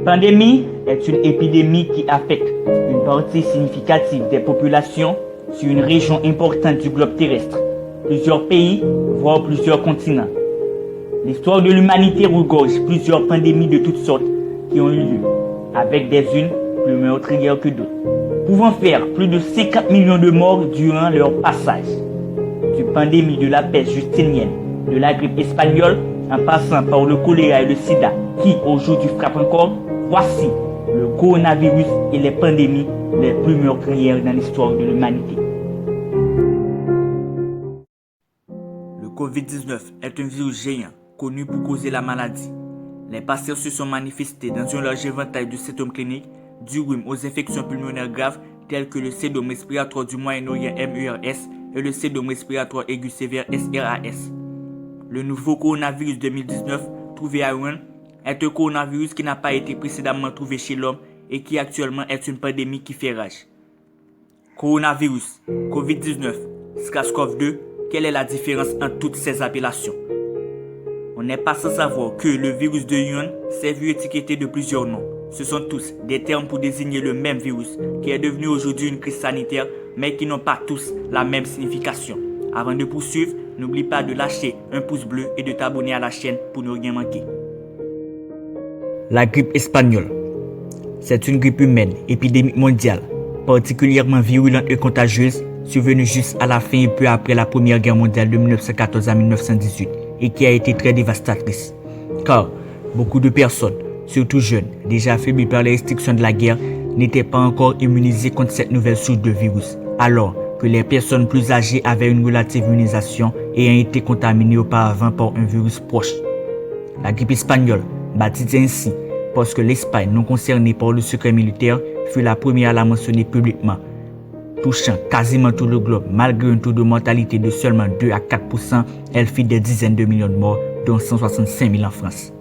Une pandémie est une épidémie qui affecte une partie significative des populations sur une région importante du globe terrestre, plusieurs pays, voire plusieurs continents. L'histoire de l'humanité regorge plusieurs pandémies de toutes sortes qui ont eu lieu, avec des unes plus meurtrières que d'autres, pouvant faire plus de 50 millions de morts durant leur passage. Du pandémie de la peste justinienne, de la grippe espagnole, en passant par le choléra et le sida, qui aujourd'hui frappent encore, voici le coronavirus et les pandémies les plus meurtrières dans l'histoire de l'humanité. Le Covid-19 est un virus géant connu pour causer la maladie. Les patients se sont manifestés dans un large éventail de symptômes cliniques, du rhume aux infections pulmonaires graves telles que le syndrome respiratoire du Moyen-Orient MERS et le syndrome respiratoire aigu sévère SRAS. Le nouveau coronavirus 2019, trouvé à Wuhan, est un coronavirus qui n'a pas été précédemment trouvé chez l'homme et qui actuellement est une pandémie qui fait rage. Coronavirus, Covid-19, SARS-CoV-2, quelle est la différence entre toutes ces appellations? On n'est pas sans savoir que le virus de Wuhan s'est vu étiqueté de plusieurs noms. Ce sont tous des termes pour désigner le même virus qui est devenu aujourd'hui une crise sanitaire, mais qui n'ont pas tous la même signification. Avant de poursuivre, n'oublie pas de lâcher un pouce bleu et de t'abonner à la chaîne pour ne rien manquer. La grippe espagnole. C'est une grippe humaine, épidémique mondiale, particulièrement virulente et contagieuse, survenue juste à la fin et peu après la Première Guerre mondiale de 1914 à 1918 et qui a été très dévastatrice. Car beaucoup de personnes, surtout jeunes, déjà affaiblies par les restrictions de la guerre, n'étaient pas encore immunisées contre cette nouvelle souche de virus, alors que les personnes plus âgées avaient une relative immunisation ayant été contaminées auparavant par un virus proche. La grippe espagnole, baptisée ainsi parce que l'Espagne, non concernée par le secret militaire, fut la première à la mentionner publiquement, touchant quasiment tout le globe. Malgré un taux de mortalité de seulement 2 à 4%, elle fit des dizaines de millions de morts, dont 165 000 en France.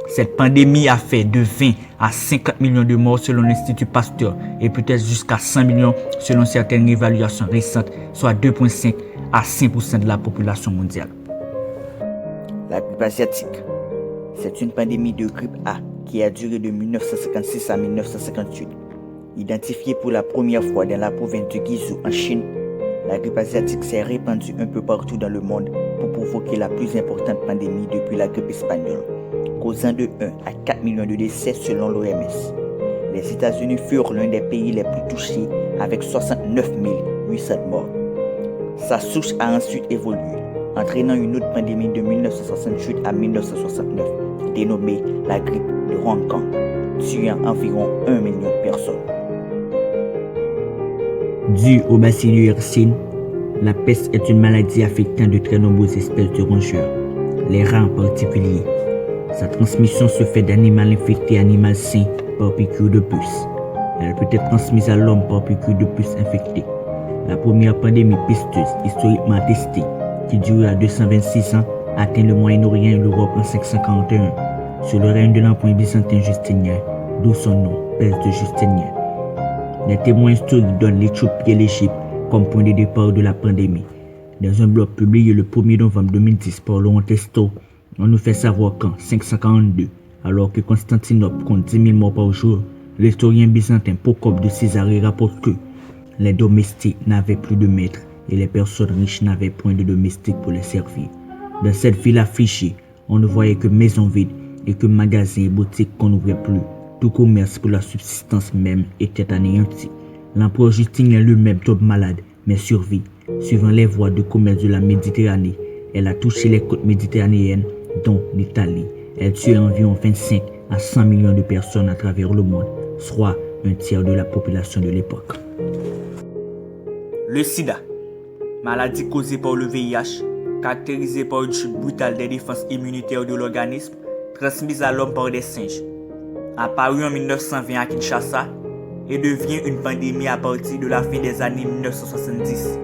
Cette pandémie a fait de 20 à 50 millions de morts selon l'Institut Pasteur et peut-être jusqu'à 100 millions selon certaines évaluations récentes, soit 2,5 à 5% de la population mondiale. La grippe asiatique. C'est une pandémie de grippe A qui a duré de 1956 à 1958. Identifiée pour la première fois dans la province de Guizhou en Chine, la grippe asiatique s'est répandue un peu partout dans le monde pour provoquer la plus importante pandémie depuis la grippe espagnole, causant de 1 à 4 millions de décès selon l'OMS. Les États-Unis furent l'un des pays les plus touchés avec 69 800 morts. Sa souche a ensuite évolué, entraînant une autre pandémie de 1968 à 1969, dénommée la grippe de Hong Kong, tuant environ 1 million de personnes. Due au bacillus hircine, la peste est une maladie affectant de très nombreuses espèces de rongeurs, les rats en particulier. Sa transmission se fait d'animal infecté à animal sain par piqûre de puce. Elle peut être transmise à l'homme par piqûre de puce infectée. La première pandémie pesteuse historiquement attestée, qui dura 226 ans, atteint le Moyen-Orient et l'Europe en 541, sous le règne de l'empereur byzantin Justinien, d'où son nom, peste de Justinien. Les témoins historiques donnent l'Éthiopie et l'Égypte comme point de départ de la pandémie. Dans un blog publié le 1er novembre 2010 par Laurent Testo, on nous fait savoir qu'en 542, alors que Constantinople compte 10 000 morts par jour, l'historien byzantin Procope de Césarée rapporte que les domestiques n'avaient plus de maîtres et les personnes riches n'avaient point de domestiques pour les servir. Dans cette ville affligée, on ne voyait que maisons vides et que magasins et boutiques qu'on n'ouvrait plus. Tout commerce pour la subsistance même était anéanti. L'empereur Justinien lui-même tombe malade, mais survit. Suivant les voies de commerce de la Méditerranée, elle a touché les côtes méditerranéennes, dont l'Italie. Elle tuait environ 25 à 100 millions de personnes à travers le monde, soit un tiers de la population de l'époque. Le sida, maladie causée par le VIH, caractérisée par une chute brutale des défenses immunitaires de l'organisme, transmise à l'homme par des singes. Apparu en 1920 à Kinshasa et devient une pandémie à partir de la fin des années 1970.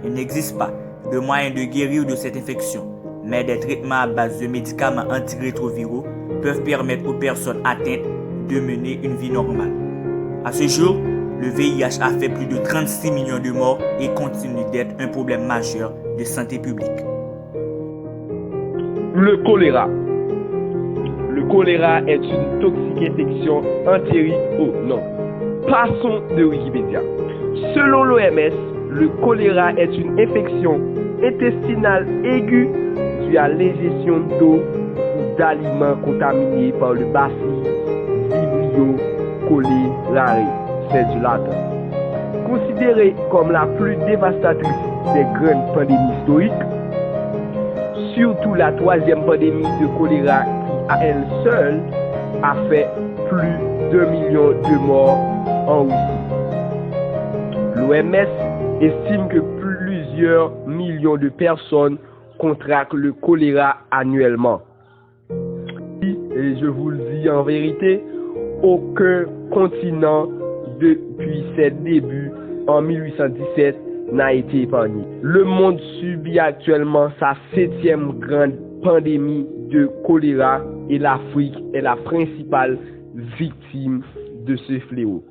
Il n'existe pas de moyen de guérir de cette infection, mais des traitements à base de médicaments antirétroviraux peuvent permettre aux personnes atteintes de mener une vie normale. À ce jour, le VIH a fait plus de 36 millions de morts et continue d'être un problème majeur de santé publique. Le choléra. le choléra est une toxicodéfection entérique. Oh non. Passons de Wikipédia. Selon l'OMS, le choléra est une infection intestinale aiguë due à l'ingestion d'eau ou d'aliments contaminés par le bacille Vibrio cholerae. C'est du latin. Considérée comme la plus dévastatrice des grandes pandémies historiques, surtout la troisième pandémie de choléra qui, à elle seule, a fait plus d'1 million de morts en Russie. L'OMS estime que plusieurs millions de personnes contractent le choléra annuellement. Et je vous le dis en vérité, aucun continent depuis ses débuts en 1817 n'a été épargné. Le monde subit actuellement sa 7e grande pandémie de choléra et l'Afrique est la principale victime de ce fléau.